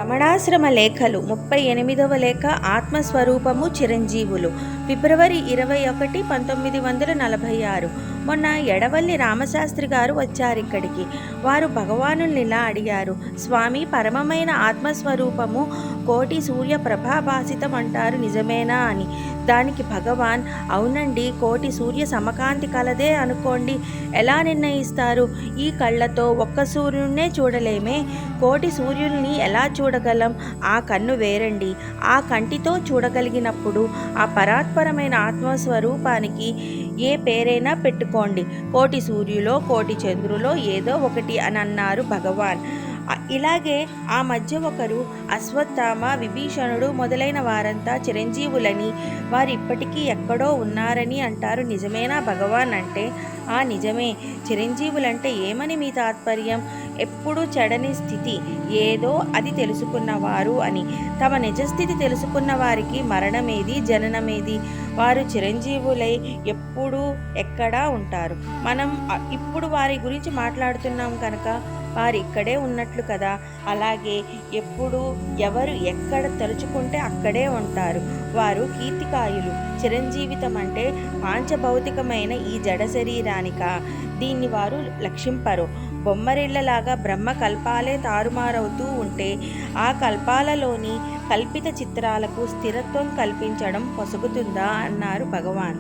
రమణాశ్రమ లేఖలు 38వ లేఖ ఆత్మస్వరూపము చిరంజీవులు ఫిబ్రవరి 21, 1946. మొన్న ఎడవల్లి రామశాస్త్రి గారు వచ్చారిక్కడికి. వారు భగవానుల్ని ఇలా అడిగారు, స్వామి, పరమమైన ఆత్మస్వరూపము కోటి సూర్య ప్రభాభాసితం అంటారు, నిజమేనా అని. దానికి భగవాన్, అవునండి, కోటి సూర్య సమకాంతి కలదే అనుకోండి. ఎలా నిర్ణయిస్తారు? ఈ కళ్ళతో ఒక్క సూర్యుడినే చూడలేమే, కోటి సూర్యుల్ని ఎలా చూడగలం? ఆ కన్ను వేరండి. ఆ కంటితో చూడగలిగినప్పుడు ఆ పరాత్పరమైన ఆత్మస్వరూపానికి ఏ పేరైనా పెట్టుకోండి, కోటి సూర్యులో కోటి చంద్రులో ఏదో ఒకటి అని అన్నారు భగవాన్. ఇలాగే ఆ మధ్య ఒకరు అశ్వత్థామ, విభీషణుడు మొదలైన వారంతా చిరంజీవులని, వారు ఇప్పటికీ ఎక్కడో ఉన్నారని అంటారు, నిజమేనా భగవాన్ అంటే? నిజమే. చిరంజీవులంటే ఏమని మీ తాత్పర్యం? ఎప్పుడూ చెడని స్థితి ఏదో అది తెలుసుకున్నవారు అని. తమ నిజస్థితి తెలుసుకున్న వారికి మరణమేది, జననమేది. వారు చిరంజీవులై ఎప్పుడూ ఎక్కడా ఉంటారు. మనం ఇప్పుడు వారి గురించి మాట్లాడుతున్నాం కనుక వారు ఇక్కడే ఉన్నట్లు కదా. అలాగే ఎప్పుడు ఎవరు ఎక్కడ తలుచుకుంటే అక్కడే ఉంటారు. వారు కీర్తికాయులు. చిరంజీవితం అంటే పాంచభౌతికమైన ఈ జడ శరీరానిక. దీన్ని వారు లక్షింపరు. బొమ్మరిళ్లలాగా బ్రహ్మ కల్పాలే తారుమారవుతూ ఉంటే ఆ కల్పాలలోని కల్పిత చిత్రాలకు స్థిరత్వం కల్పించడం పొసగుతుందా అన్నారు భగవాన్.